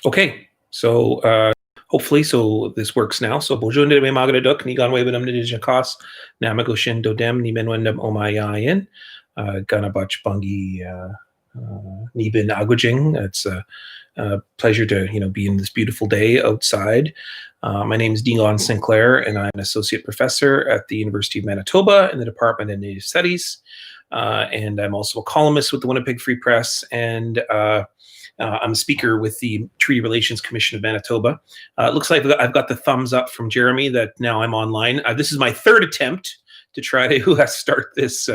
Okay, so hopefully, so this works now. So bonjour de me magaduk Niigaanwewidam James Namagoshin dodem ni menwendam omayayin ganabach bungi nibin agujing. It's a pleasure to be in this beautiful day outside. My name is Niigaan Sinclair, and I'm an associate professor at the University of Manitoba in the Department of Native Studies. And I'm also a columnist with the Winnipeg Free Press, and I'm a speaker with the Treaty Relations Commission of Manitoba. It looks like I've got the thumbs up from Jeremy that now I'm online. This is my third attempt to try to start this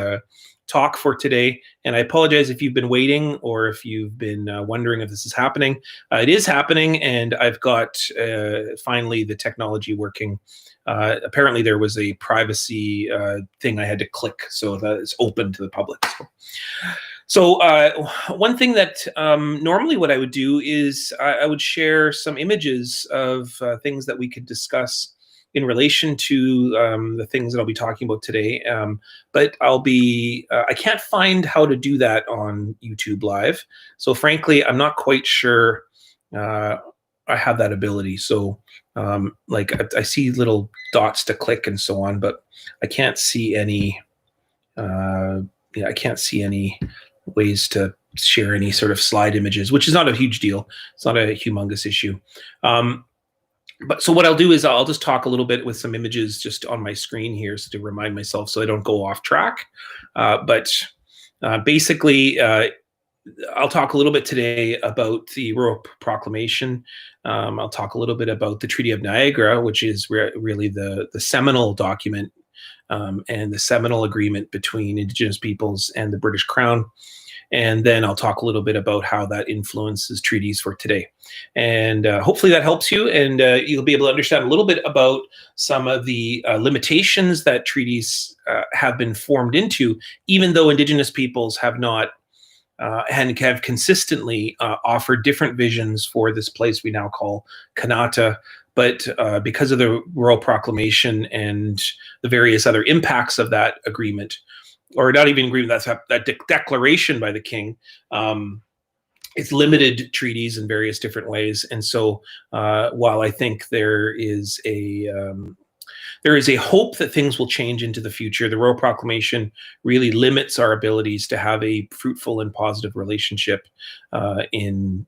talk for today. And I apologize if you've been waiting or if you've been wondering if this is happening. It is happening, and I've got finally the technology working. Apparently there was a privacy thing I had to click so that it's open to the public. So one thing that normally what I would do is I would share some images of things that we could discuss in relation to the things that I'll be talking about today. But I can't find how to do that on YouTube Live. So frankly, I'm not quite sure I have that ability. So like I see little dots to click and so on, but I can't see any, I can't see any ways to share any sort of slide images, which is not a huge deal. It's not a humongous issue. But so what I'll do is I'll just talk a little bit with some images just on my screen here so to remind myself so I don't go off track. Basically, I'll talk a little bit today about the Royal Proclamation. I'll talk a little bit about the Treaty of Niagara, which is really the seminal document and the seminal agreement between Indigenous peoples and the British Crown. And then I'll talk a little bit about how that influences treaties for today. And hopefully that helps you, and you'll be able to understand a little bit about some of the limitations that treaties have been formed into, even though Indigenous peoples have not and have consistently offered different visions for this place we now call Kanata. But because of the Royal Proclamation and the various other impacts of that agreement, or not even agreement, that declaration by the king, it's limited treaties in various different ways. And so while I think there is a hope that things will change into the future, the Royal Proclamation really limits our abilities to have a fruitful and positive relationship in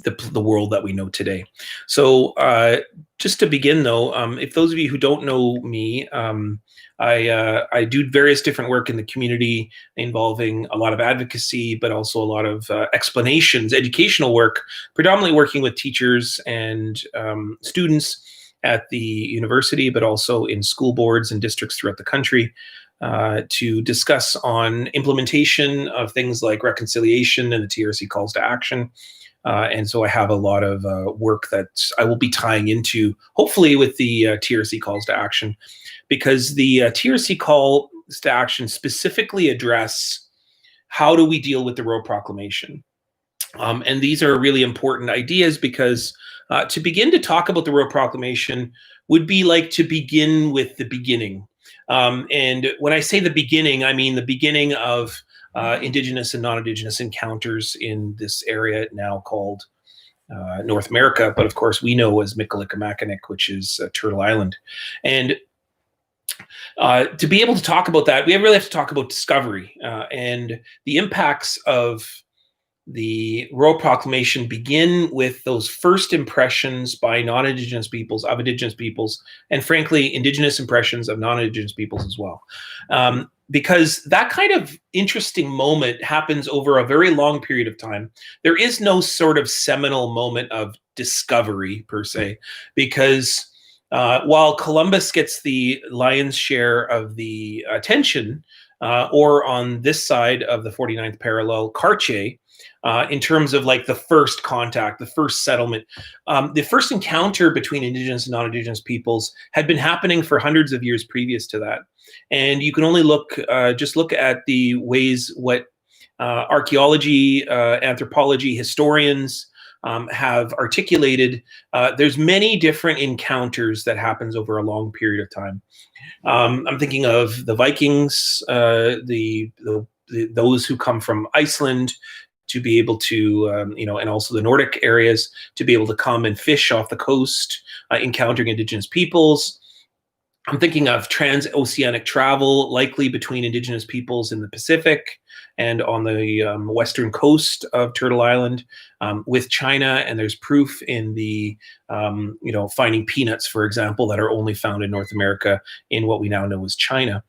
the world that we know today. So just to begin though, if those of you who don't know me, I do various different work in the community involving a lot of advocacy, but also a lot of explanations, educational work, predominantly working with teachers and students at the university, but also in school boards and districts throughout the country to discuss on implementation of things like reconciliation and the TRC calls to action. And so I have a lot of work that I will be tying into, hopefully with the TRC calls to action, because the TRC calls to action specifically address how do we deal with the Royal Proclamation. And these are really important ideas because to begin to talk about the Royal Proclamation would be like to begin with the beginning. And when I say the beginning, I mean the beginning of Indigenous and non-Indigenous encounters in this area now called North America, but of course we know as Mikkalikimaknik, which is Turtle Island. And to be able to talk about that, we really have to talk about discovery and the impacts of the Royal Proclamation begin with those first impressions by non-Indigenous peoples, of Indigenous peoples, and frankly, Indigenous impressions of non-Indigenous peoples as well. Because that kind of interesting moment happens over a very long period of time. There is no sort of seminal moment of discovery per se, because while Columbus gets the lion's share of the attention, or on this side of the 49th parallel, Cartier, in terms of like the first contact, the first settlement, the first encounter between Indigenous and non-Indigenous peoples had been happening for hundreds of years previous to that. And you can only just look at the ways what archaeology, anthropology, historians have articulated. There's many different encounters that happens over a long period of time. I'm thinking of the Vikings, those who come from Iceland, to be able to, and also the Nordic areas, to be able to come and fish off the coast, encountering Indigenous peoples. I'm thinking of transoceanic travel, likely between Indigenous peoples in the Pacific and on the western coast of Turtle Island with China. And there's proof in the, finding peanuts, for example, that are only found in North America in what we now know as China.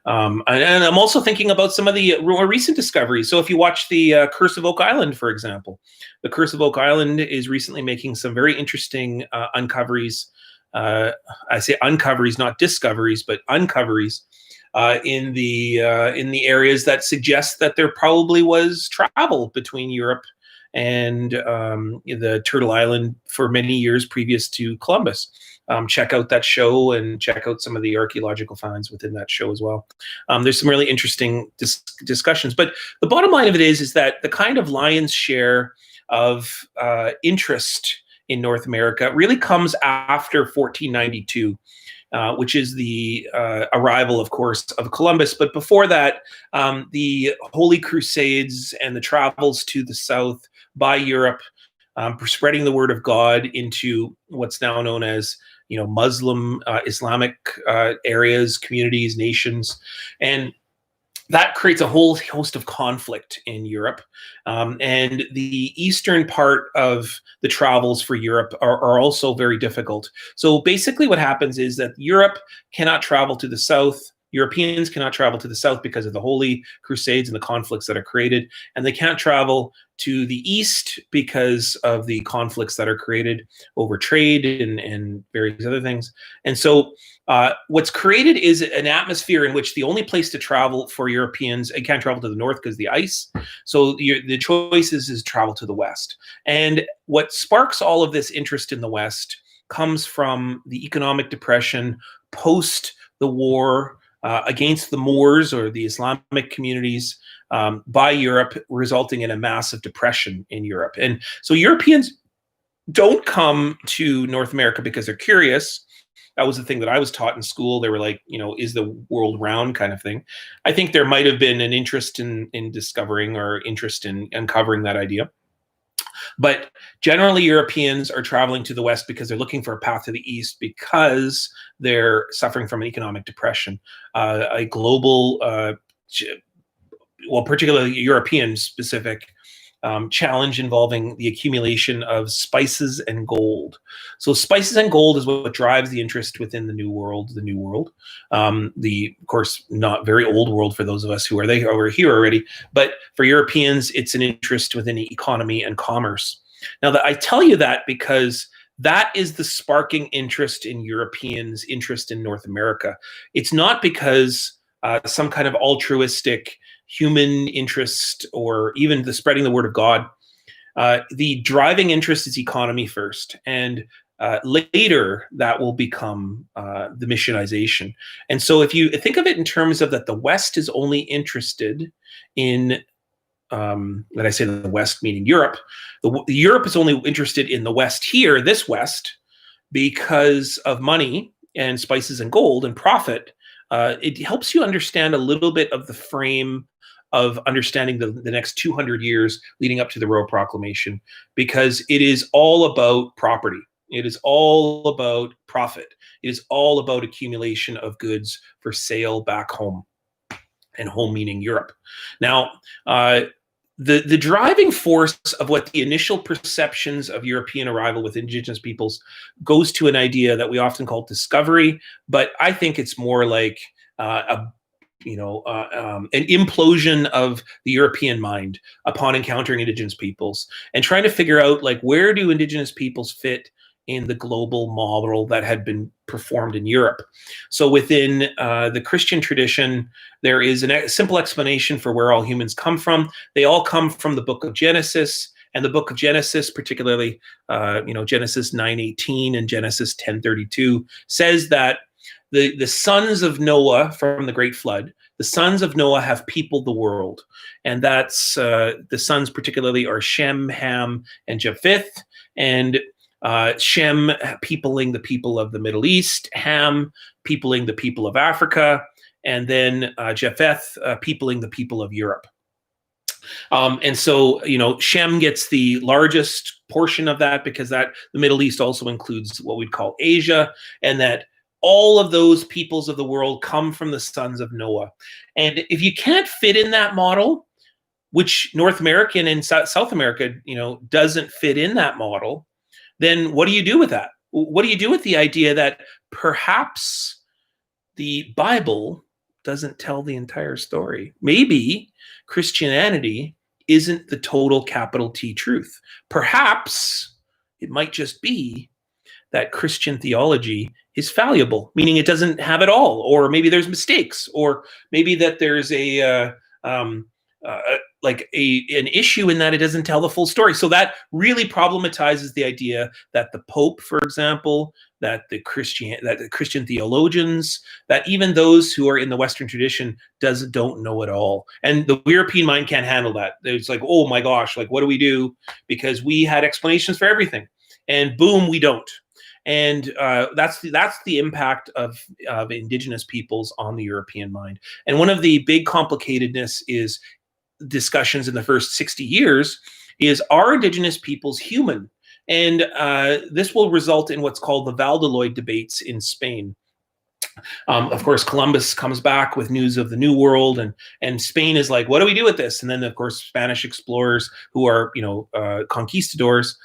And I'm also thinking about some of the more recent discoveries. So if you watch the Curse of Oak Island, for example, the Curse of Oak Island is recently making some very interesting uncoveries. I say uncoveries, not discoveries, but uncoveries in the areas that suggest that there probably was travel between Europe and the Turtle Island for many years previous to Columbus. Check out that show and check out some of the archaeological finds within that show as well. There's some really interesting discussions, but the bottom line of it is that the kind of lion's share of interest in North America really comes after 1492, which is the arrival, of course, of Columbus. But before that, the Holy Crusades and the travels to the south by Europe, spreading the word of God into what's now known as Muslim, Islamic areas, communities, nations, and that creates a whole host of conflict in Europe. And the eastern part of the travels for Europe are also very difficult. So basically what happens is that Europe cannot travel to the south. Europeans cannot travel to the south because of the Holy Crusades and the conflicts that are created. And they can't travel to the east because of the conflicts that are created over trade and various other things. And so what's created is an atmosphere in which the only place to travel for Europeans, you can't travel to the north because of the ice. So the choice is travel to the west. And what sparks all of this interest in the West comes from the economic depression post the war against the Moors or the Islamic communities by Europe, resulting in a massive depression in Europe. And so Europeans don't come to North America because they're curious. That was the thing that I was taught in school. They were like, is the world round kind of thing. I think there might have been an interest in discovering or interest in uncovering that idea. But generally, Europeans are traveling to the West because they're looking for a path to the East because they're suffering from an economic depression, a global, particularly European specific challenge involving the accumulation of spices and gold. So spices and gold is what drives the interest within the New World. Of course, not very old world for those of us who are here already, but for Europeans, it's an interest within the economy and commerce. Now, I tell you that because that is the sparking interest in Europeans' interest in North America. It's not because some kind of altruistic human interest or even the spreading the word of God. The driving interest is economy first, and later that will become the missionization. And so if you think of it in terms of that the West is only interested in, when I say the West meaning Europe, Europe is only interested in the West here, this West, because of money and spices and gold and profit. It helps you understand a little bit of the frame of understanding the next 200 years leading up to the Royal Proclamation, because it is all about property. It is all about profit. It is all about accumulation of goods for sale back home, and home meaning Europe. Now, the driving force of what the initial perceptions of European arrival with Indigenous peoples goes to an idea that we often call discovery, but I think it's more like an implosion of the European mind upon encountering Indigenous peoples and trying to figure out, like, where do Indigenous peoples fit in the global model that had been performed in Europe. So within the Christian tradition, there is a simple explanation for where all humans come from. They all come from the book of Genesis, and the book of Genesis, particularly Genesis 9:18 and Genesis 10:32, says that the sons of Noah from the great flood, the sons of Noah have peopled the world. And that's the sons particularly are Shem, Ham, and Japheth. And Shem peopling the people of the Middle East, Ham peopling the people of Africa, and then Japheth peopling the people of Europe. And so, Shem gets the largest portion of that because the Middle East also includes what we'd call Asia, and that all of those peoples of the world come from the sons of Noah. And if you can't fit in that model, which North American and South America, doesn't fit in that model, then what do you do with that? What do you do with the idea that perhaps the Bible doesn't tell the entire story? Maybe Christianity isn't the total capital T truth. Perhaps it might just be that Christian theology is fallible, meaning it doesn't have it all, or maybe there's mistakes, or maybe that there's an issue in that it doesn't tell the full story. So that really problematizes the idea that the Pope, for example, that the Christian theologians, that even those who are in the Western tradition don't know it all. And the European mind can't handle that. It's like, oh my gosh, like what do we do? Because we had explanations for everything, and boom, we don't. And that's the impact of Indigenous peoples on the European mind. And one of the big complicatedness is discussions in the first 60 years is, are Indigenous peoples human? And this will result in what's called the Valladolid debates in Spain. Of course, Columbus comes back with news of the New World, and Spain is like, what do we do with this? And then, of course, Spanish explorers who are, conquistadors,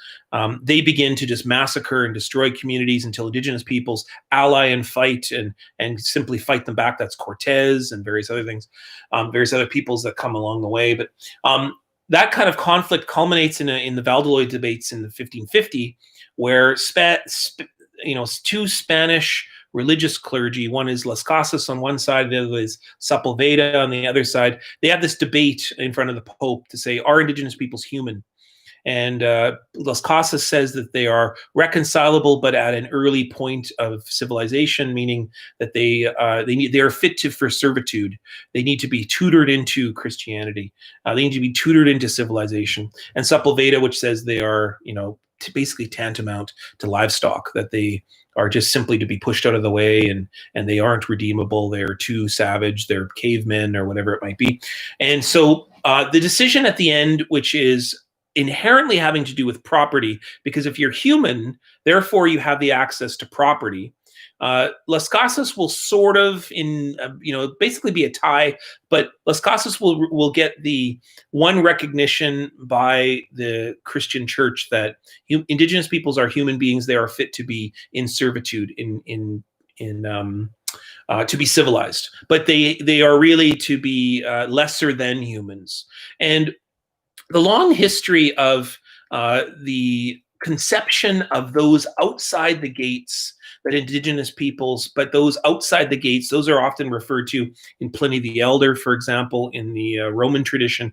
they begin to just massacre and destroy communities until Indigenous peoples ally and fight and simply fight them back. That's Cortez and various other things, various other peoples that come along the way. But that kind of conflict culminates in the Valladolid debates in 1550, where two Spanish religious clergy, one is Las Casas on one side, the other is Sepulveda on the other side. They have this debate in front of the Pope to say, are Indigenous peoples human? And Las Casas says that they are reconcilable, but at an early point of civilization, meaning that they are fit for servitude. They need to be tutored into Christianity. They need to be tutored into civilization. And Sepulveda, which says they are, basically tantamount to livestock, that they are just simply to be pushed out of the way, and they aren't redeemable. They're too savage. They're cavemen or whatever it might be. And so the decision at the end, which is inherently having to do with property, because if you're human, therefore you have the access to property. Las Casas will sort of, basically be a tie, but Las Casas will get the one recognition by the Christian church that Indigenous peoples are human beings. They are fit to be in servitude, to be civilized, but they are really to be lesser than humans. And the long history of the conception of those outside the gates, that Indigenous peoples, but those outside the gates, those are often referred to in Pliny the Elder, for example, in the Roman tradition,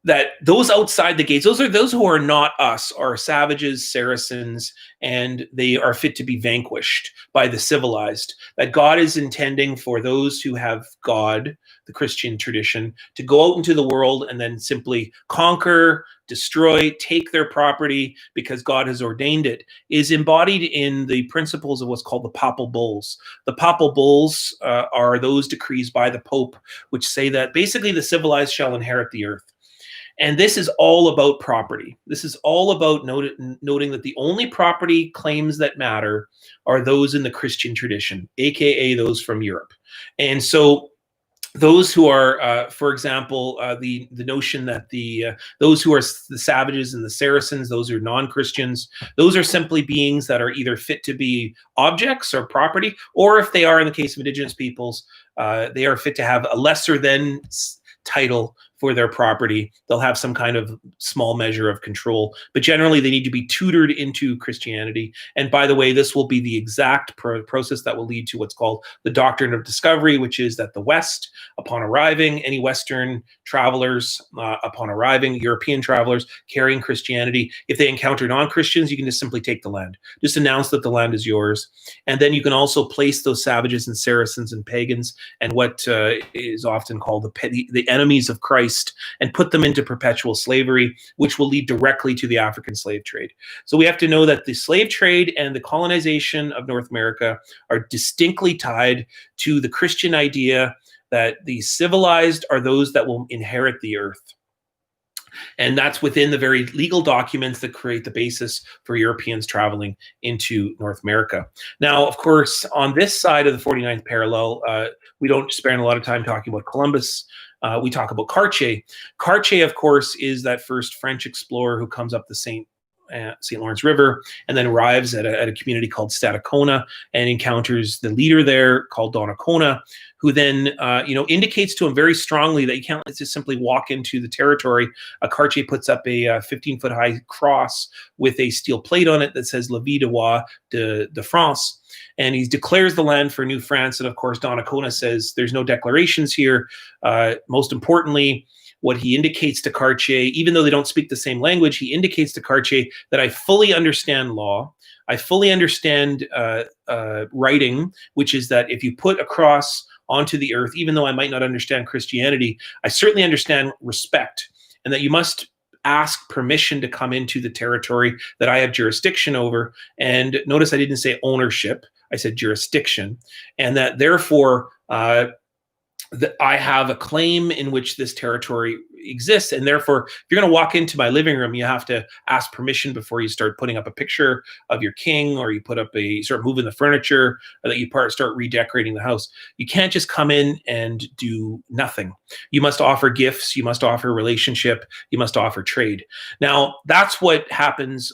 that those outside the gates, those who are not us, are savages, Saracens, and they are fit to be vanquished by the civilized. That God is intending for those who have God, the Christian tradition, to go out into the world and then simply conquer, destroy, take their property because God has ordained it, is embodied in the principles of what's called the papal bulls. The papal bulls are those decrees by the Pope which say that basically the civilized shall inherit the earth. And this is all about property. This is all about noting that the only property claims that matter are those in the Christian tradition, aka those from Europe. And so those who are, for example, the notion that those who are the savages and the Saracens, those are non-Christians, those are simply beings that are either fit to be objects or property, or if they are, in the case of Indigenous peoples, they are fit to have a lesser than title for their property. They'll have some kind of small measure of control, but generally they need to be tutored into Christianity. And by the way, this will be the exact process that will lead to what's called the doctrine of discovery, which is that the West, upon arriving, any Western travelers, upon arriving, European travelers carrying Christianity, if they encounter non-Christians, you can just simply take the land. Just announce that the land is yours. And then you can also place those savages and Saracens and pagans and what is often called the enemies of Christ, and put them into perpetual slavery, which will lead directly to the African slave trade. So we have to know that the slave trade and the colonization of North America are distinctly tied to the Christian idea that the civilized are those that will inherit the earth. And that's within the very legal documents that create the basis for Europeans traveling into North America. Now, of course, on this side of the 49th parallel, we don't spend a lot of time talking about Columbus. We talk about Cartier. Cartier, of course, is that first French explorer who comes up the St. Lawrence River and then arrives at a community called Stadacona and encounters the leader there called Donnacona, who then indicates to him very strongly that you can't just simply walk into the territory. Cartier puts up a 15-foot high cross with a steel plate on it that says La Vie de Roi de France. And he declares the land for New France. And of course, Donnacona says there's no declarations here. Most importantly, what he indicates to Cartier, even though they don't speak the same language, he indicates to Cartier that I fully understand law. I fully understand writing, which is that if you put a cross onto the earth, even though I might not understand Christianity, I certainly understand respect, and that you must ask permission to come into the territory that I have jurisdiction over. And notice I didn't say ownership, I said jurisdiction, and that therefore that I have a claim in which this territory exists. And therefore, if you're going to walk into my living room, you have to ask permission before you start putting up a picture of your king, or you start moving the furniture, or that you start redecorating the house. You can't just come in and do nothing. You must offer gifts. You must offer relationship. You must offer trade. Now, that's what happens.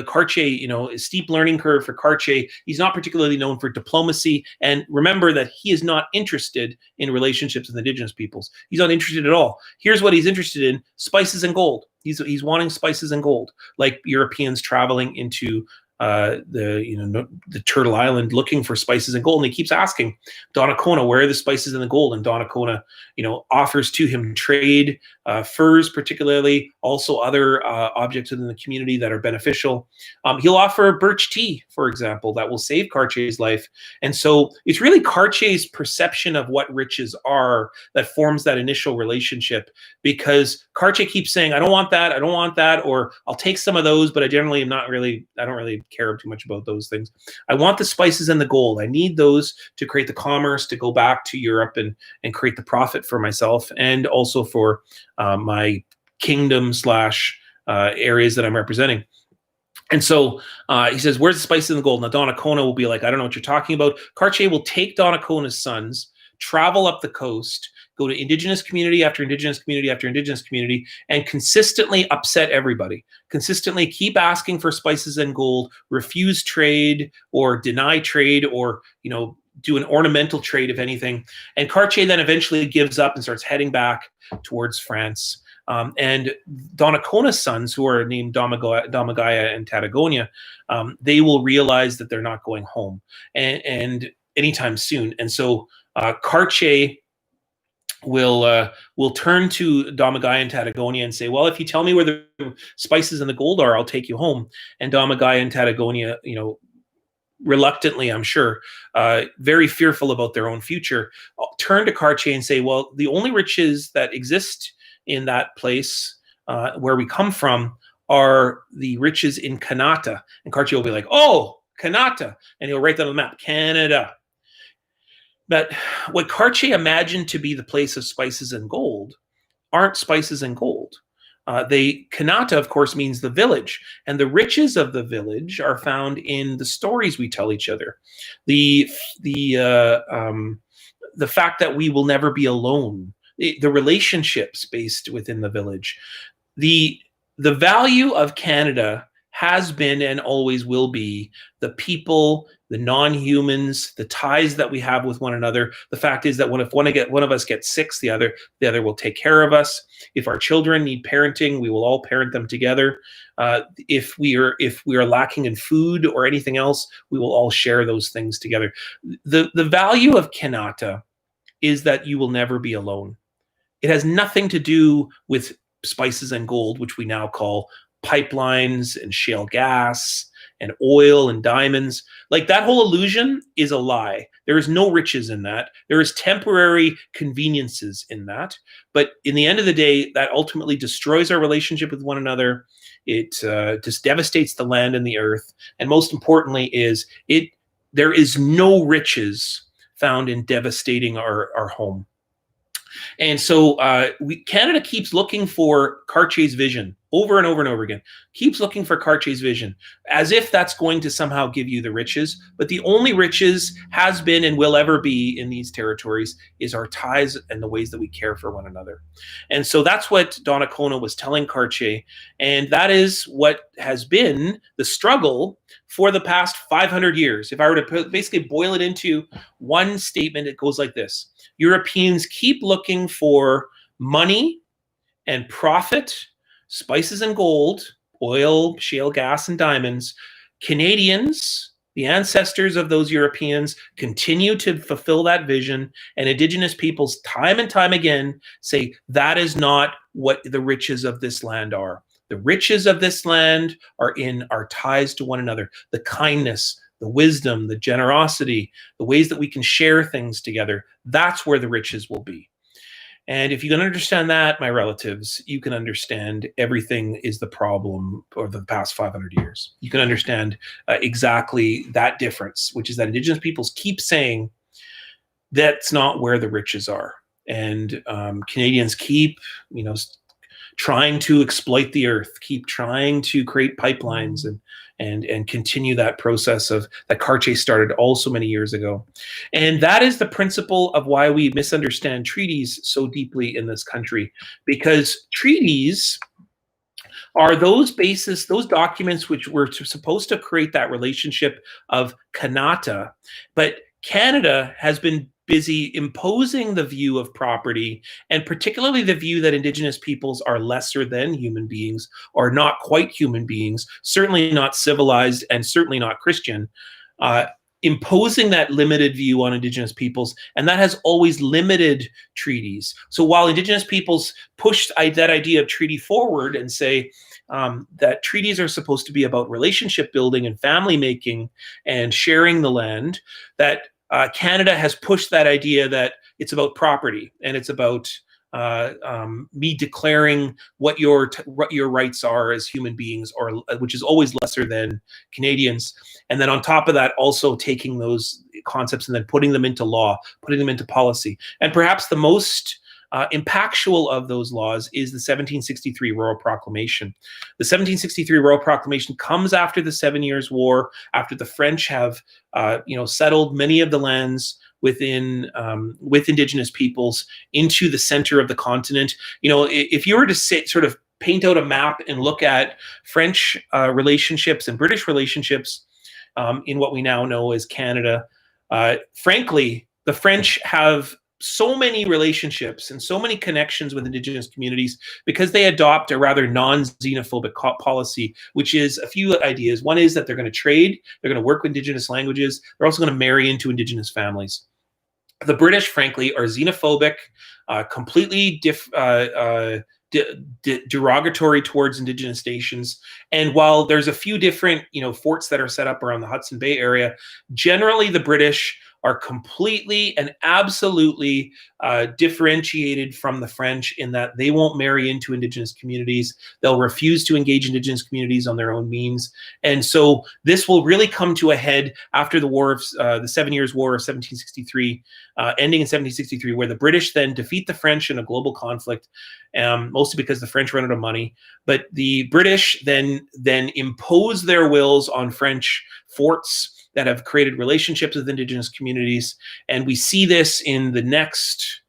Cartier, a steep learning curve for Cartier. He's not particularly known for diplomacy. And remember that he is not interested in relationships with Indigenous peoples. He's not interested at all. Here's what he's interested in: spices and gold. He's wanting spices and gold, like Europeans traveling into the Turtle Island looking for spices and gold. And he keeps asking Donnacona, where are the spices and the gold? And Donnacona, offers to him trade, furs particularly, also other objects within the community that are beneficial. He'll offer birch tea, for example, that will save Cartier's life. And so it's really Cartier's perception of what riches are that forms that initial relationship, because Cartier keeps saying, I don't want that, or I'll take some of those, but I don't really care too much about those things. I want the spices and the gold. I need those to create the commerce, to go back to Europe and create the profit for myself, and also for my kingdom / areas that I'm representing. And so he says, where's the spices and the gold? Now Donnacona will be like, I don't know what you're talking about. Cartier will take Donnacona's sons, travel up the coast, go to Indigenous community after Indigenous community after Indigenous community, and consistently upset everybody. Consistently keep asking for spices and gold, refuse trade or deny trade, or do an ornamental trade, if anything. And Cartier then eventually gives up and starts heading back towards France. And Donnacona's sons, who are named Domagaya and Tatagonia, they will realize that they're not going home and anytime soon. And so Cartier will turn to Domagaya and Tatagonia and say, well, if you tell me where the spices and the gold are, I'll take you home. And Domagaya and Tatagonia, reluctantly, I'm sure, very fearful about their own future, turn to Cartier and say, well, the only riches that exist in that place where we come from are the riches in Kanata. And Cartier will be like, oh, Kanata. And he'll write that on the map, Canada. But what Cartier imagined to be the place of spices and gold aren't spices and gold. Kanata, of course, means the village, and the riches of the village are found in the stories we tell each other. The fact that we will never be alone, the relationships based within the village. The value of Canada has been and always will be the people, the non-humans, the ties that we have with one another. The fact is that if one of us gets sick, the other will take care of us. If our children need parenting, we will all parent them together. If we are lacking in food or anything else, we will all share those things together. The value of Kanata is that you will never be alone. It has nothing to do with spices and gold, which we now call pipelines and shale gas and oil and diamonds. Like, that whole illusion is a lie. There is no riches in that. There is temporary conveniences in that. But in the end of the day, that ultimately destroys our relationship with one another. It just devastates the land and the earth. And most importantly there is no riches found in devastating our home. And so Canada keeps looking for Cartier's vision over and over and over again, keeps looking for Cartier's vision, as if that's going to somehow give you the riches. But the only riches has been and will ever be in these territories is our ties and the ways that we care for one another. And so that's what Donnacona was telling Cartier. And that is what has been the struggle for the past 500 years. If I were to basically boil it into one statement, it goes like this. Europeans keep looking for money and profit, spices and gold, oil, shale gas, and diamonds. Canadians, the ancestors of those Europeans, continue to fulfill that vision, and Indigenous peoples time and time again say that is not what the riches of this land are. The riches of this land are in our ties to one another, the kindness, the wisdom, the generosity, the ways that we can share things together. That's where the riches will be. And if you can understand that, my relatives, you can understand everything is the problem of the past 500 years. You can understand exactly that difference, which is that Indigenous peoples keep saying that's not where the riches are. And Canadians keep, trying to exploit the earth, keep trying to create pipelines and continue that process of that Cartier started all so many years ago. And that is the principle of why we misunderstand treaties so deeply in this country, because treaties are those documents which were supposed to create that relationship of kanata, but Canada has been busy imposing the view of property, and particularly the view that Indigenous peoples are lesser than human beings, or not quite human beings, certainly not civilized, and certainly not Christian, imposing that limited view on Indigenous peoples, and that has always limited treaties. So while Indigenous peoples pushed that idea of treaty forward and say that treaties are supposed to be about relationship building and family making and sharing the land, that Canada has pushed that idea that it's about property and it's about me declaring what your rights are as human beings, or which is always lesser than Canadians. And then on top of that, also taking those concepts and then putting them into law, putting them into policy. And perhaps the most impactful of those laws is the 1763 Royal Proclamation. The 1763 Royal Proclamation comes after the 7 Years' War, after the French have settled many of the lands within with Indigenous peoples into the center of the continent. If you were to sort of paint out a map and look at French relationships and British relationships in what we now know as Canada, frankly, the French have so many relationships and so many connections with Indigenous communities because they adopt a rather non-xenophobic policy, which is a few ideas. One is that they're going to trade, they're going to work with Indigenous languages, they're also going to marry into Indigenous families. The British, frankly, are xenophobic, completely derogatory towards Indigenous nations. And while there's a few different, forts that are set up around the Hudson Bay area, generally the British are completely and absolutely differentiated from the French in that they won't marry into Indigenous communities. They'll refuse to engage Indigenous communities on their own means. And so this will really come to a head after the War of the 7 Years' War of 1763, ending in 1763, where the British then defeat the French in a global conflict, mostly because the French run out of money. But the British then impose their wills on French forts that have created relationships with Indigenous communities. And we see this in the next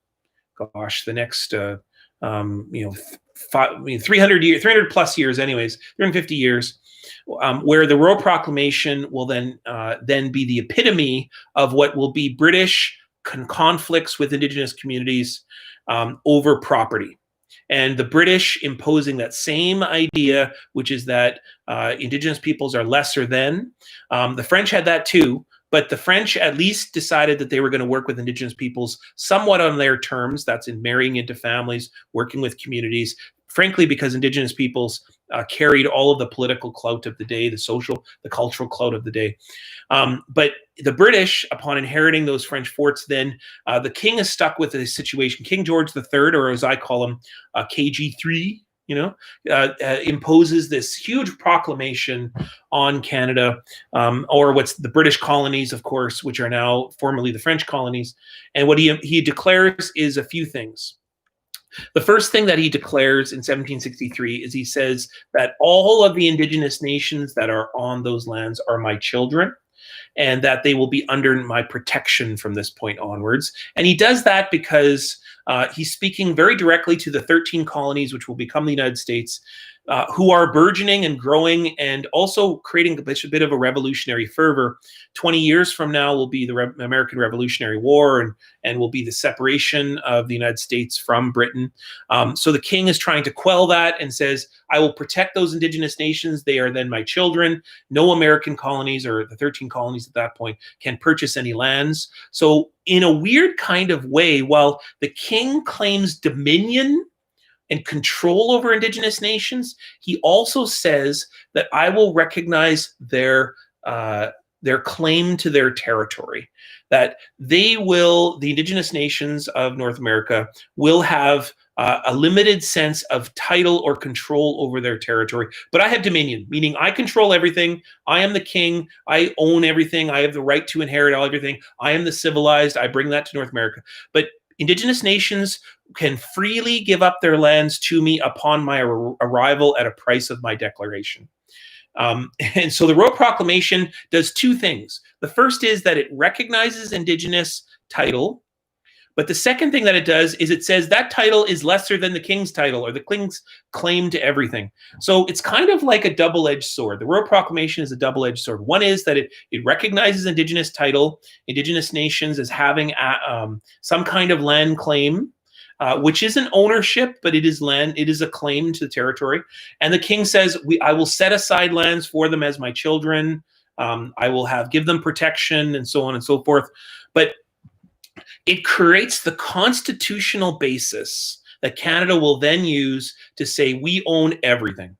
300 plus years anyways, 350 years, where the Royal Proclamation will then be the epitome of what will be British conflicts with Indigenous communities over property. And the British imposing that same idea, which is that Indigenous peoples are lesser than. The French had that too, but the French at least decided that they were going to work with Indigenous peoples somewhat on their terms. That's in marrying into families, working with communities, frankly, because Indigenous peoples carried all of the political clout of the day, the social, the cultural clout of the day. But the British, upon inheriting those French forts, then the king is stuck with a situation. King George III, or as I call him, KG3, imposes this huge proclamation on Canada, or what's the British colonies, of course, which are now formerly the French colonies. And what he declares is a few things. The first thing that he declares in 1763 is he says that all of the Indigenous nations that are on those lands are my children, and that they will be under my protection from this point onwards. And he does that because he's speaking very directly to the 13 colonies, which will become the United States, who are burgeoning and growing, and also creating a bit of a revolutionary fervor. 20 years from now will be the American Revolutionary War, and will be the separation of the United States from Britain. So the king is trying to quell that and says, I will protect those Indigenous nations. They are then my children. No American colonies, or the 13 colonies at that point, can purchase any lands. So in a weird kind of way, while the king claims dominion and control over Indigenous nations, he also says that I will recognize their claim to their territory, that the Indigenous nations of North America will have a limited sense of title or control over their territory. But I have dominion, meaning I control everything. I am the king. I own everything. I have the right to inherit everything. I am the civilized. I bring that to North America. But Indigenous nations can freely give up their lands to me upon my arrival at a price of my declaration. And so the Royal Proclamation does two things. The first is that it recognizes Indigenous title, but the second thing that it does is it says that title is lesser than the king's title, or the king's claim to everything. So it's kind of like a double-edged sword. The Royal Proclamation is a double-edged sword. One is that it recognizes Indigenous title, Indigenous nations, as having some kind of land claim, which isn't ownership, but it is land. It is a claim to the territory. And the king says, I will set aside lands for them as my children. I will give them protection, and so on and so forth. But it creates the constitutional basis that Canada will then use to say we own everything.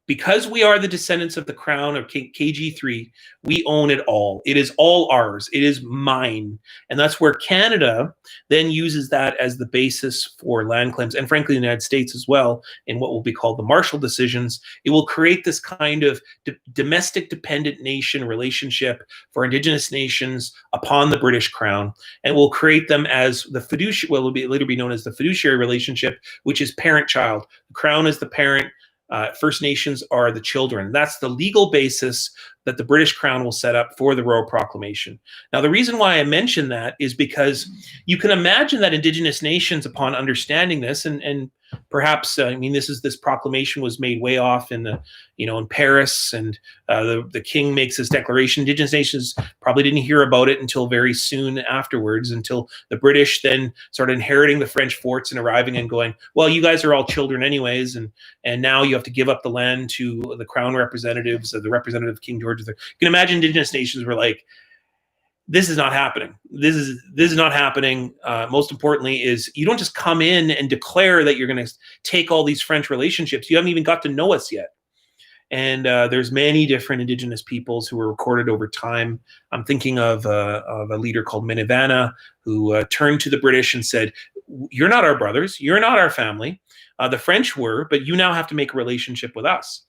Because we are the descendants of the crown of KG3, we own it all. It is all ours. It is mine. And that's where Canada then uses that as the basis for land claims, and frankly, the United States as well, in what will be called the Marshall Decisions. It will create this kind of domestic dependent nation relationship for Indigenous nations upon the British Crown, and will create them as the fiduciary, what will later be known as the fiduciary relationship, which is parent-child. The Crown is the parent. First Nations are the children. That's the legal basis that the British Crown will set up for the Royal Proclamation. Now, the reason why I mention that is because you can imagine that Indigenous nations, upon understanding this, and perhaps, this proclamation was made way off in Paris, and the king makes his declaration. Indigenous nations probably didn't hear about it until very soon afterwards, until the British then started inheriting the French forts and arriving and going, well, you guys are all children anyways, and now you have to give up the land to the crown representatives, the representative of King George. You can imagine Indigenous nations were like, this is not happening. This is not happening. Most importantly is you don't just come in and declare that you're going to take all these French relationships. You haven't even got to know us yet. And there's many different Indigenous peoples who were recorded over time. I'm thinking of a leader called Minivana, who turned to the British and said, you're not our brothers. You're not our family. The French were, but you now have to make a relationship with us.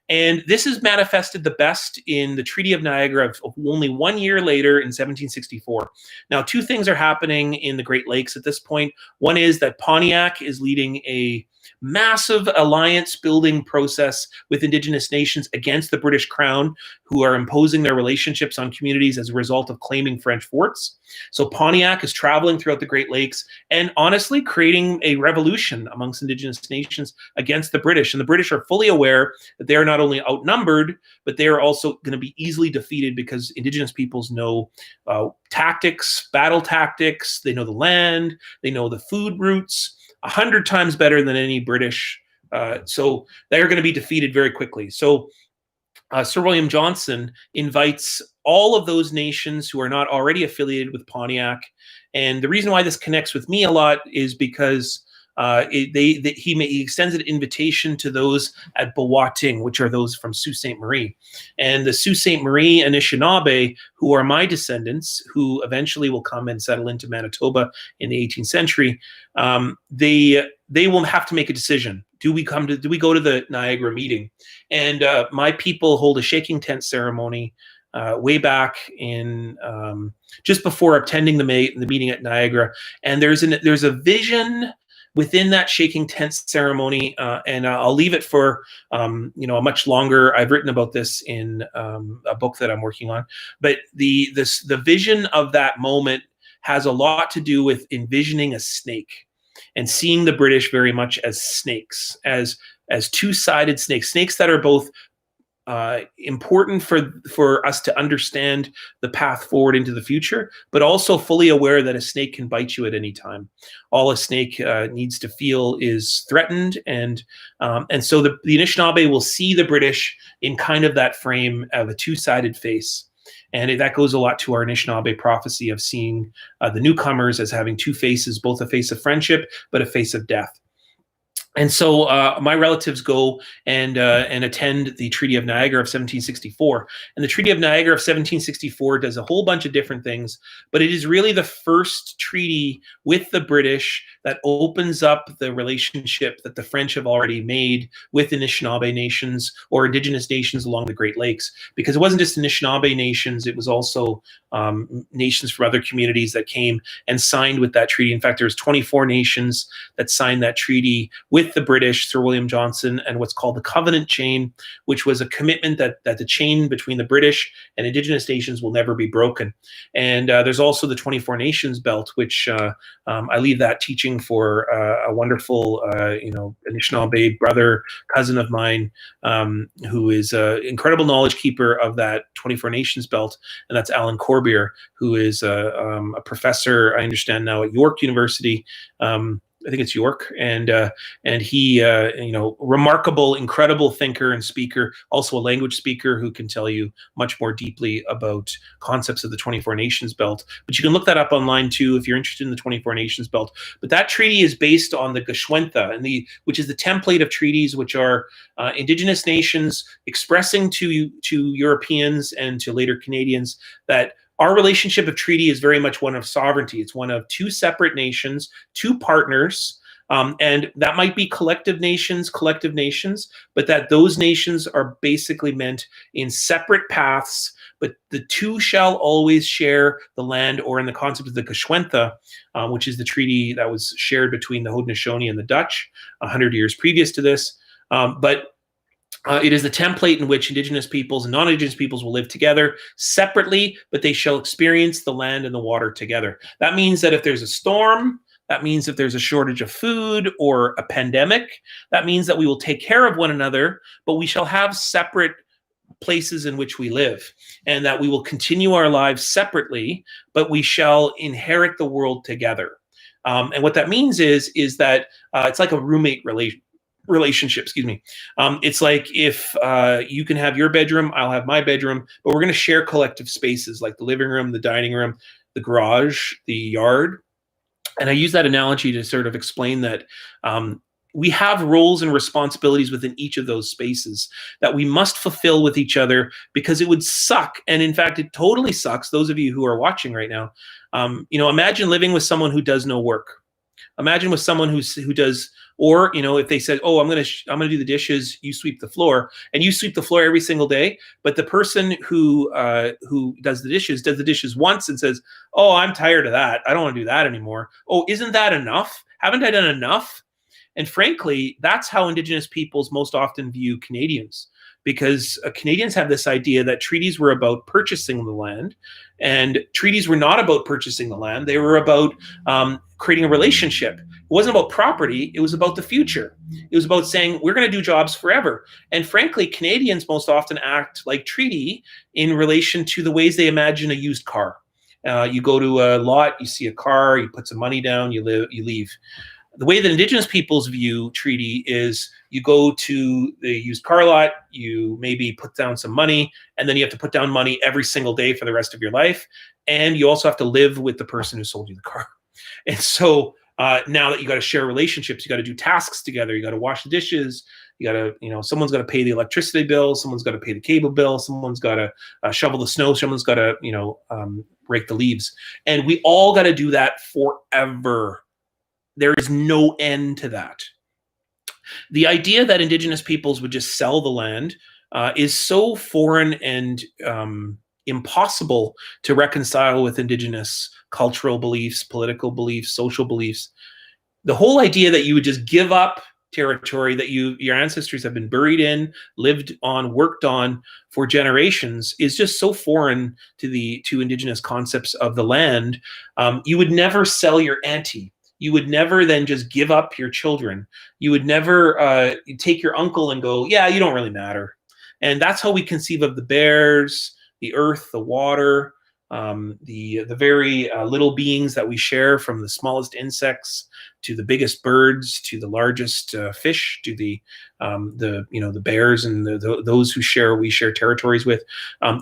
And this is manifested the best in the Treaty of Niagara of only 1 year later in 1764. Now, two things are happening in the Great Lakes at this point. One is that Pontiac is leading a massive alliance building process with Indigenous nations against the British Crown, who are imposing their relationships on communities as a result of claiming French forts. So Pontiac is traveling throughout the Great Lakes and honestly creating a revolution amongst Indigenous nations against the British. And the British are fully aware that they are not only outnumbered, but they are also going to be easily defeated because Indigenous peoples know tactics, battle tactics, they know the land, they know the food routes 100 times better than any British. So they're going to be defeated very quickly. So Sir William Johnson invites all of those nations who are not already affiliated with Pontiac. And the reason why this connects with me a lot is because he extends an invitation to those at Boating, which are those from Sault Ste. Marie. And the Sault Ste. Marie Anishinaabe, who are my descendants, who eventually will come and settle into Manitoba in the 18th century, they will have to make a decision, do we go to the Niagara meeting? And my people hold a shaking tent ceremony way back in just before attending the meeting at Niagara. And there's a vision within that shaking tent ceremony, and I'll leave it for a much longer. I've written about this in a book that I'm working on, but the vision of that moment has a lot to do with envisioning a snake and seeing the British very much as snakes, as two-sided snakes that are both important for us to understand the path forward into the future, but also fully aware that a snake can bite you at any time. All a snake needs to feel is threatened, and so the Anishinaabe will see the British in kind of that frame of a two-sided face. And that goes a lot to our Anishinaabe prophecy of seeing the newcomers as having two faces, both a face of friendship, but a face of death. And so my relatives go and attend the Treaty of Niagara of 1764. And the Treaty of Niagara of 1764 does a whole bunch of different things, but it is really the first treaty with the British that opens up the relationship that the French have already made with Anishinaabe nations or Indigenous nations along the Great Lakes. Because it wasn't just Anishinaabe nations, it was also nations from other communities that came and signed with that treaty. In fact, there's 24 nations that signed that treaty with the British, Sir William Johnson, and what's called the Covenant Chain, which was a commitment that the chain between the British and Indigenous nations will never be broken. And there's also the 24 Nations Belt, which I leave that teaching for a wonderful, Anishinaabe brother, cousin of mine, who is an incredible knowledge keeper of that 24 Nations Belt, and that's Alan Corbier, who is a professor, I understand now, at York University. I think it's York, and he, remarkable, incredible thinker and speaker, also a language speaker who can tell you much more deeply about concepts of the 24 Nations Belt. But you can look that up online too if you're interested in the 24 Nations Belt. But that treaty is based on the Gashwentha, which is the template of treaties, which are Indigenous nations expressing to Europeans and to later Canadians that our relationship of treaty is very much one of sovereignty. It's one of two separate nations, two partners, and that might be collective nations, but that those nations are basically meant in separate paths, but the two shall always share the land, or in the concept of the Gashwentha, which is the treaty that was shared between the Haudenosaunee and the Dutch 100 years previous to this. It is the template in which Indigenous peoples and non-Indigenous peoples will live together separately, but they shall experience the land and the water together. That means that if there's a storm, that means if there's a shortage of food or a pandemic, that means that we will take care of one another, but we shall have separate places in which we live, and that we will continue our lives separately, but we shall inherit the world together. And what that means is that it's like a roommate relationship, it's like if you can have your bedroom, I'll have my bedroom, but we're going to share collective spaces like the living room, the dining room, the garage, the yard. And I use that analogy to sort of explain that we have roles and responsibilities within each of those spaces that we must fulfill with each other, because it would suck. And in fact, it totally sucks. Those of you who are watching right now, imagine living with someone who does no work. Imagine with someone who does, or if they said, "Oh, I'm gonna do the dishes, you sweep the floor," and you sweep the floor every single day, but the person who does the dishes once and says, "Oh, I'm tired of that. I don't want to do that anymore." "Oh, isn't that enough? Haven't I done enough?" And frankly, that's how Indigenous peoples most often view Canadians, because Canadians have this idea that treaties were about purchasing the land, and treaties were not about purchasing the land. They were about creating a relationship. It wasn't about property. It was about the future. It was about saying, we're going to do jobs forever. And frankly, Canadians most often act like treaty in relation to the ways they imagine a used car. You go to a lot, you see a car, you put some money down, you leave. The way that Indigenous peoples view treaty is you go to the used car lot, you maybe put down some money, and then you have to put down money every single day for the rest of your life. And you also have to live with the person who sold you the car. And so now that you got to share relationships, you got to do tasks together, you got to wash the dishes, you got to, someone's got to pay the electricity bill, someone's got to pay the cable bill, someone's got to shovel the snow, someone's got to, rake the leaves. And we all got to do that forever. There is no end to that. The idea that Indigenous peoples would just sell the land is so foreign and impossible to reconcile with Indigenous cultural beliefs, political beliefs, social beliefs. The whole idea that you would just give up territory that your ancestors have been buried in, lived on, worked on for generations is just so foreign to Indigenous concepts of the land. You would never sell your auntie. You would never then just give up your children. You would never take your uncle and go, yeah, you don't really matter. And that's how we conceive of the bears, the earth, the water, the very little beings that we share, from the smallest insects to the biggest birds to the largest fish, to the bears and those who we share territories with.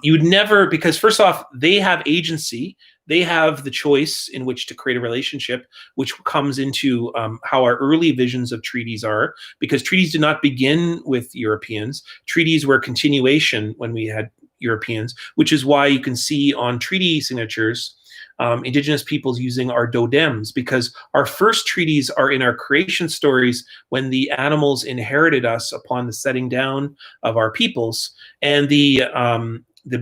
You would never, because first off, they have agency. They have the choice in which to create a relationship, which comes into how our early visions of treaties are, because treaties did not begin with Europeans. Treaties were a continuation when we had Europeans, which is why you can see on treaty signatures Indigenous peoples using our dodems, because our first treaties are in our creation stories when the animals inherited us upon the setting down of our peoples, and the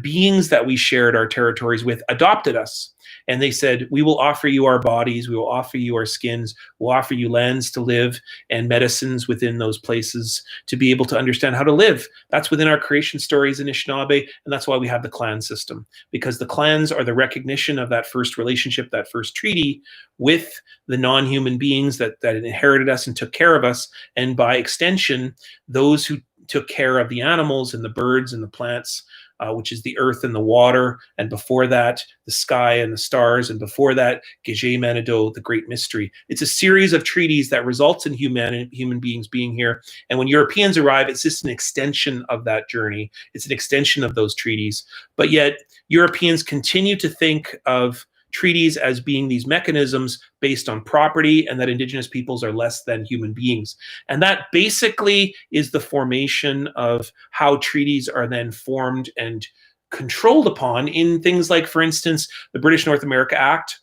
beings that we shared our territories with adopted us. And they said, we will offer you our bodies, we will offer you our skins, we'll offer you lands to live and medicines within those places to be able to understand how to live. That's within our creation stories in Anishinaabe, and that's why we have the clan system, because the clans are the recognition of that first relationship, that first treaty with the non-human beings that inherited us and took care of us, and by extension, those who took care of the animals and the birds and the plants, which is the earth and the water, and before that, the sky and the stars, and before that, Gege Manido, the great mystery. It's a series of treaties that results in human beings being here. And when Europeans arrive, it's just an extension of that journey. It's an extension of those treaties. But yet, Europeans continue to think of treaties as being these mechanisms based on property, and that Indigenous peoples are less than human beings. And that basically is the formation of how treaties are then formed and controlled upon in things like, for instance, the British North America Act,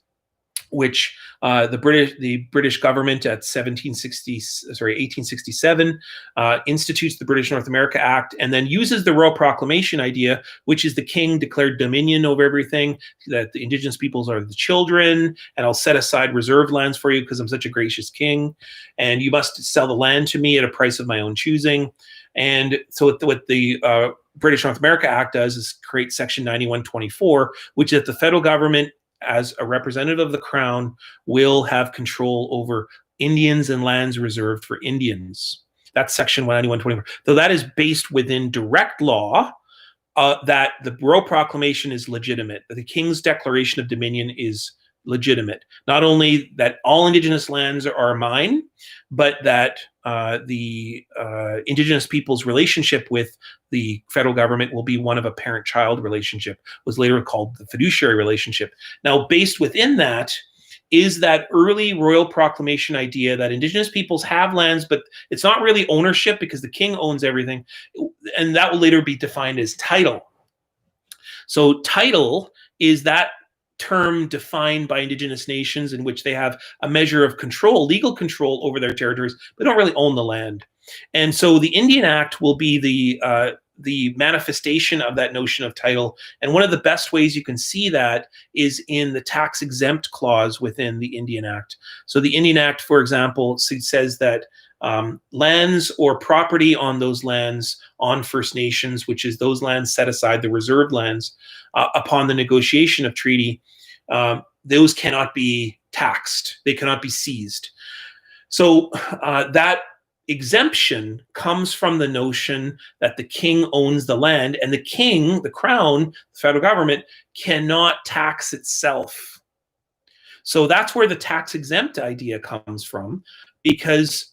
which the British government at 1867 institutes the British North America Act, and then uses the Royal Proclamation idea, which is the king declared dominion over everything, that the Indigenous peoples are the children, and I'll set aside reserved lands for you because I'm such a gracious king, and you must sell the land to me at a price of my own choosing. And so what the British North America Act does is create Section 9124, which is that the federal government, as a representative of the Crown, will have control over Indians and lands reserved for Indians. That's Section 191.24. So that is based within direct law, that the Royal Proclamation is legitimate, that the King's Declaration of Dominion is legitimate. Not only that all Indigenous lands are mine, but that the Indigenous people's relationship with the federal government will be one of a parent-child relationship, was later called the fiduciary relationship. Now, based within that is that early Royal Proclamation idea that Indigenous peoples have lands, but it's not really ownership because the king owns everything, and that will later be defined as title. So title is that term defined by Indigenous nations in which they have a measure of control, legal control over their territories, but don't really own the land. And so the Indian Act will be the manifestation of that notion of title. And one of the best ways you can see that is in the tax exempt clause within the Indian Act. So the Indian Act, for example, says that lands or property on those lands on First Nations, which is those lands set aside, the reserved lands, upon the negotiation of treaty, those cannot be taxed. They cannot be seized. So that exemption comes from the notion that the king owns the land, and the king, the crown, the federal government, cannot tax itself. So that's where the tax exempt idea comes from, because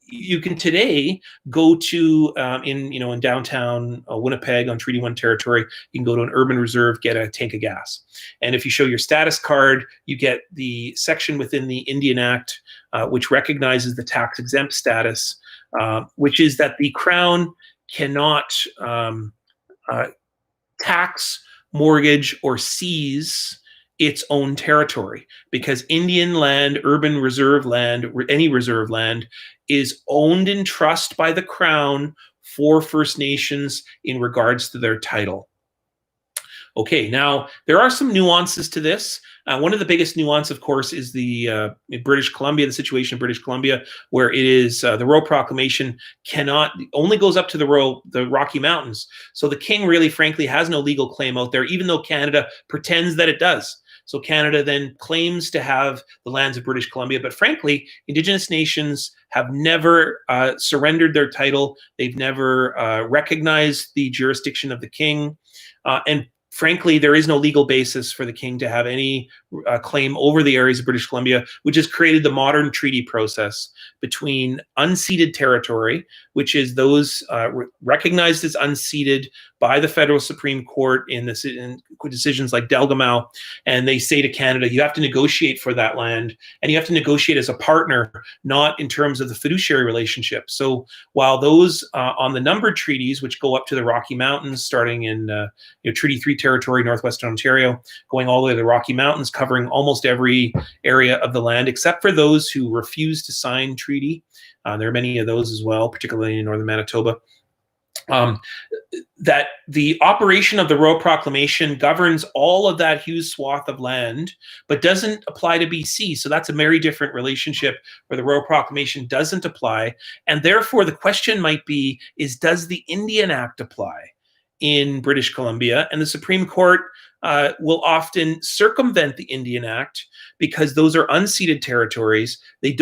you can today go to in downtown Winnipeg on Treaty 1 territory, you can go to an urban reserve, get a tank of gas, and if you show your status card, you get the section within the Indian Act which recognizes the tax exempt status, which is that the Crown cannot tax, mortgage, or seize its own territory, because Indian land, urban reserve land, any reserve land, is owned in trust by the Crown for First Nations in regards to their title. Okay, now there are some nuances to this. One of the biggest nuance, of course, is the British Columbia, the situation in British Columbia, where it is the Royal Proclamation only goes up to the Rocky Mountains. So the king really, frankly, has no legal claim out there, even though Canada pretends that it does. So Canada then claims to have the lands of British Columbia, but frankly, Indigenous nations have never surrendered their title. They've never recognized the jurisdiction of the king, and frankly, there is no legal basis for the king to have any claim over the areas of British Columbia, which has created the modern treaty process between unceded territory, which is those recognized as unceded by the federal Supreme Court in decisions like Delgamal, and they say to Canada, you have to negotiate for that land, and you have to negotiate as a partner, not in terms of the fiduciary relationship. So while those on the numbered treaties, which go up to the Rocky Mountains, starting in Treaty 3 territory, Northwestern Ontario, going all the way to the Rocky Mountains, covering almost every area of the land, except for those who refuse to sign treaty. There are many of those as well, particularly in northern Manitoba. That the operation of the Royal Proclamation governs all of that huge swath of land, but doesn't apply to BC. So that's a very different relationship where the Royal Proclamation doesn't apply. And therefore, the question might be, does the Indian Act apply in British Columbia? And the Supreme Court will often circumvent the Indian Act because those are unceded territories. They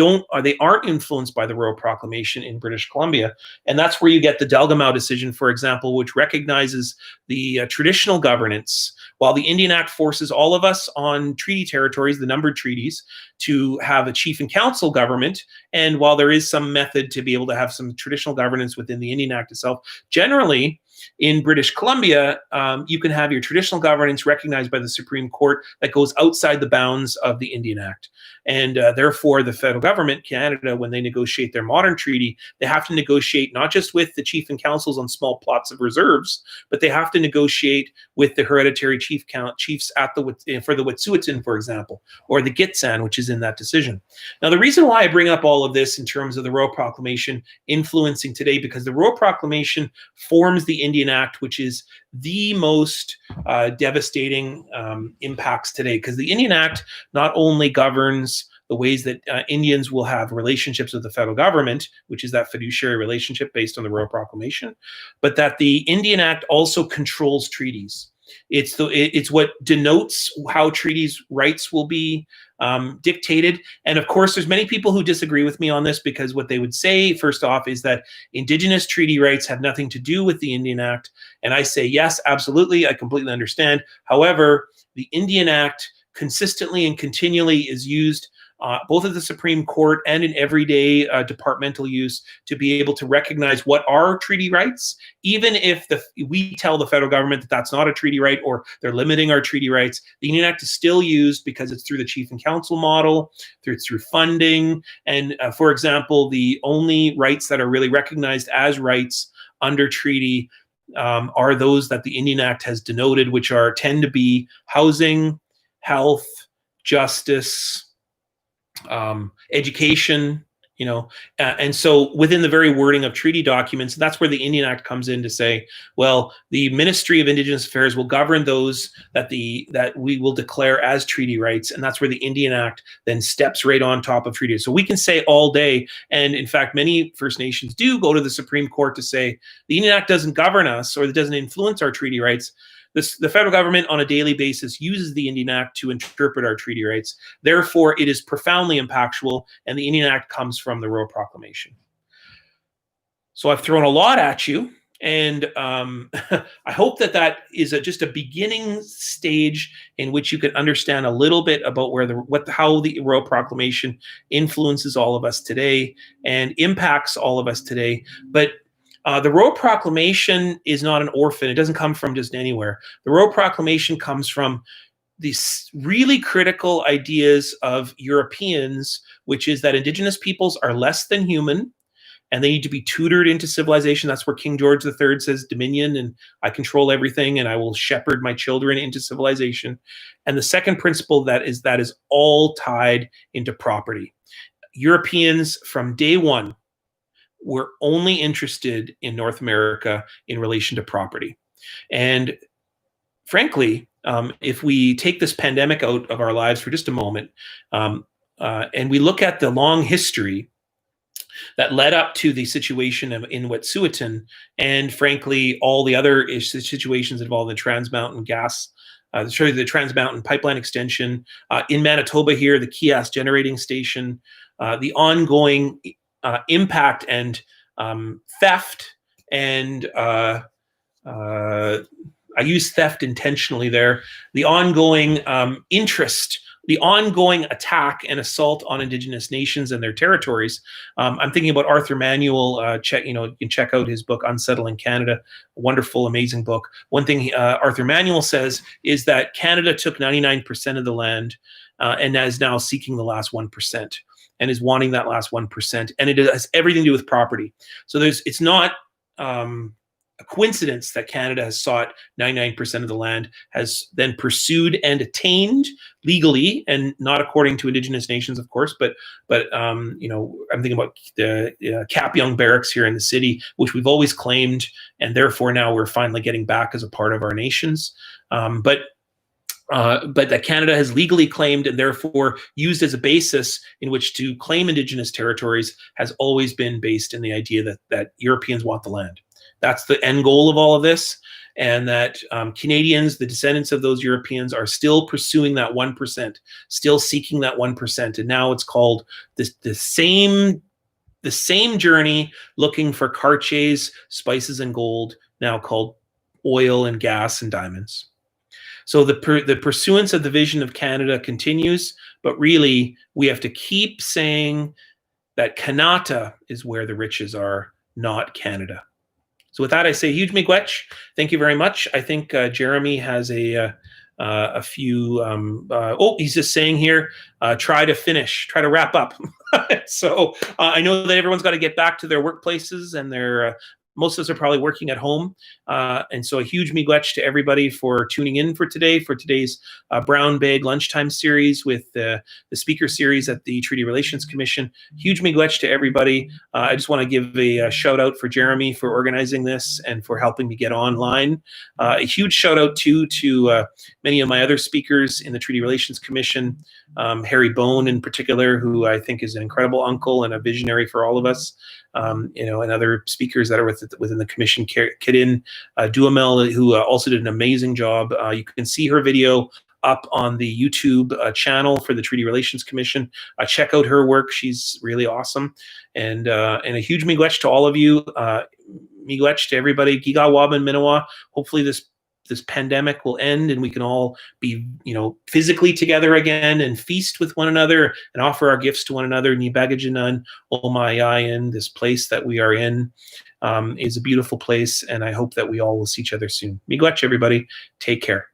aren't influenced by the Royal Proclamation in British Columbia. And that's where you get the Delgamal decision, for example, which recognizes the traditional governance, while the Indian Act forces all of us on treaty territories, the numbered treaties, to have a chief and council government. And while there is some method to be able to have some traditional governance within the Indian Act itself, generally, in British Columbia, you can have your traditional governance recognized by the Supreme Court that goes outside the bounds of the Indian Act. And therefore, the federal government, Canada, when they negotiate their modern treaty, they have to negotiate not just with the chief and councils on small plots of reserves, but they have to negotiate with the hereditary chiefs for the Wet'suwet'en, for example, or the Gitxsan, which is in that decision. Now, the reason why I bring up all of this in terms of the Royal Proclamation influencing today, because the Royal Proclamation forms the Indian Act, which is the most devastating impacts today, because the Indian Act not only governs the ways that Indians will have relationships with the federal government, which is that fiduciary relationship based on the Royal Proclamation, but that the Indian Act also controls treaties. It's what denotes how treaties' rights will be dictated. And of course, there's many people who disagree with me on this, because what they would say, first off, is that Indigenous treaty rights have nothing to do with the Indian Act. And I say, yes, absolutely. I completely understand. However, the Indian Act consistently and continually is used both at the Supreme Court and in everyday departmental use to be able to recognize what are treaty rights, even if we tell the federal government that that's not a treaty right or they're limiting our treaty rights. The Indian Act is still used because it's through the chief and council model, through funding, and for example, the only rights that are really recognized as rights under treaty are those that the Indian Act has denoted, which tend to be housing, health, justice, education, and so within the very wording of treaty documents, that's where the Indian Act comes in to say, well, the Ministry of Indigenous Affairs will govern those that we will declare as treaty rights, and that's where the Indian Act then steps right on top of treaties. So we can say all day, and in fact, many First Nations do go to the Supreme Court to say the Indian Act doesn't govern us or it doesn't influence our treaty rights. The federal government on a daily basis uses the Indian Act to interpret our treaty rights. Therefore, it is profoundly impactful, and the Indian Act comes from the Royal Proclamation. So I've thrown a lot at you, and I hope that is just a beginning stage in which you can understand a little bit about how the Royal Proclamation influences all of us today and impacts all of us today. But the Royal Proclamation is not an orphan. It doesn't come from just anywhere. The Royal Proclamation comes from these really critical ideas of Europeans, which is that Indigenous peoples are less than human, and they need to be tutored into civilization. That's where King George III says dominion, and I control everything, and I will shepherd my children into civilization. And the second principle that is all tied into property. Europeans from day one were only interested in North America in relation to property. And frankly, if we take this pandemic out of our lives for just a moment, and we look at the long history that led up to the situation in Wet'suwet'en, and frankly, all the other situations involved in Trans Mountain gas, the Trans Mountain pipeline extension, in Manitoba here, the Kias generating station, the ongoing impact and theft, and I use theft intentionally there, the ongoing interest, the ongoing attack and assault on Indigenous nations and their territories. I'm thinking about Arthur Manuel. You can check out his book, Unsettling Canada, a wonderful, amazing book. One thing Arthur Manuel says is that Canada took 99% of the land and is now seeking the last 1%, and is wanting that last 1%. And it has everything to do with property. So it's not a coincidence that Canada has sought 99% of the land, has then pursued and attained legally, and not according to Indigenous nations, of course, but I'm thinking about the Cap Young Barracks here in the city, which we've always claimed, and therefore now we're finally getting back as a part of our nations. But that Canada has legally claimed and therefore used as a basis in which to claim Indigenous territories has always been based in the idea that Europeans want the land. That's the end goal of all of this, and that Canadians, the descendants of those Europeans, are still pursuing that 1%, still seeking that 1%. And now it's called the same journey, looking for Cartiers, spices, and gold, now called oil and gas and diamonds. So the pursuance of the vision of Canada continues, but really we have to keep saying that Kanata is where the riches are, not Canada. So with that, I say huge miigwech. Thank you very much. I think Jeremy has a few. He's just saying here, try to wrap up. So I know that everyone's got to get back to their workplaces, and their most of us are probably working at home. And so a huge miigwech to everybody for tuning in for today's Brown Bag Lunchtime series with the speaker series at the Treaty Relations Commission. Huge miigwech to everybody. I just want to give a shout out for Jeremy for organizing this and for helping me get online. A huge shout out too to many of my other speakers in the Treaty Relations Commission, Harry Bone in particular, who I think is an incredible uncle and a visionary for all of us. And other speakers that are within the commission, Kidin Duhamel, who also did an amazing job. You can see her video up on the YouTube channel for the Treaty Relations Commission. Check out her work; she's really awesome. And a huge miigwech to all of you. Miigwech to everybody. Giigawaban Minawa. Hopefully this pandemic will end and we can all be, physically together again and feast with one another and offer our gifts to one another. Nibagajinan, Omayayan, this place that we are in is a beautiful place, and I hope that we all will see each other soon. Miigwech, everybody. Take care.